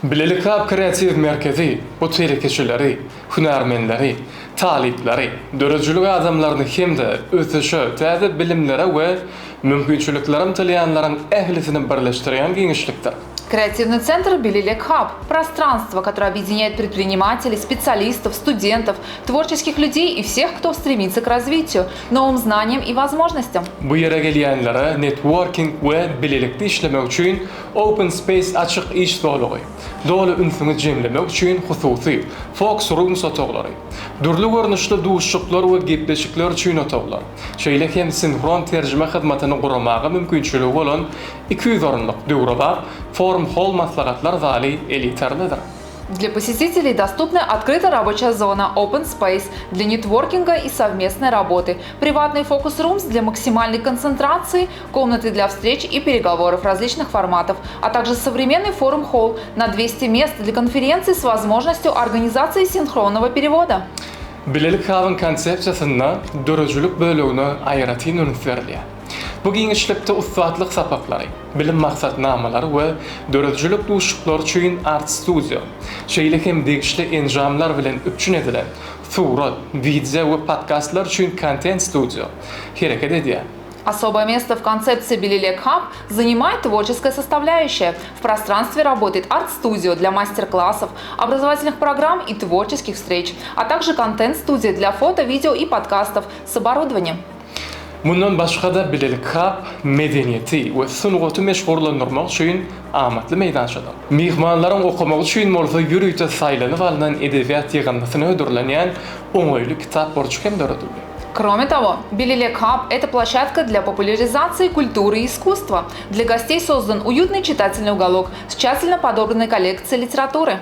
Bilelik Hub Kreativ Merkezi, otel kişileri, hünärmenleri, talipleri, dörücülük adamlaryny hemde ötüşe, täze bilimlere we mümkinçiliklerini tileýänleriň ählisini birleşdirýän giňişlikdir. Креативный центр «Билилек Хаб» – пространство, которое объединяет предпринимателей, специалистов, студентов, творческих людей и всех, кто стремится к развитию, новым знаниям и возможностям. Bu ýere gelýänlere networking we bilelikde işlemek üçin Open Space açyk iş dolugy, dolu ünsüňi jemlemek üçin hususy Fox Room sotoglary, dürli görnüşli duşşuklar we gepleşikler üçin otoglar, şeýle hem sinhron terjime hyzmatyny guramagy mümkinçiligi bolan 200 orunlyk döwreler Forum Hall maslahatlar zali elitarlydyr. Для посетителей доступна открытая рабочая зона Open Space для нетворкинга и совместной работы, приватный фокус-румс для максимальной концентрации, комнаты для встреч и переговоров различных форматов, а также современный форум-холл на 200 мест для конференций с возможностью организации синхронного перевода. Bilelik Hub'ın konsepsiýasyna dörüjülük bölügine aýratyn öňüs berilýär. Bu giňişlikde ustatlyk sapaklary, bilim maksatnamalary we dörüjülük duşşuklar üçin art studio, şeýle hem degişli enjamlar bilen üpçün edilen surat, video we podcastlar üçin content studio hereket edýär. Особое место в концепции «Билилек Хаб» занимает творческая составляющая. В пространстве работает арт-студио для мастер-классов, образовательных программ и творческих встреч, а также контент-студия для фото, видео и подкастов с оборудованием. Bundan başga da Bilelik Hub medeniýeti we sunugaty meşgullandyrmak üçin amatly meýdançadyr. Mihmanlaryň okumak üçin bolsa ýürüýte saýlanyp alynan edebiýat ýygndysyna ödürlenýän oňoýly kitap borçy hem döredildi. Кроме того, «Билилек Хаб» – это площадка для популяризации культуры и искусства. Для гостей создан уютный читательный уголок с тщательно подобранной коллекцией литературы.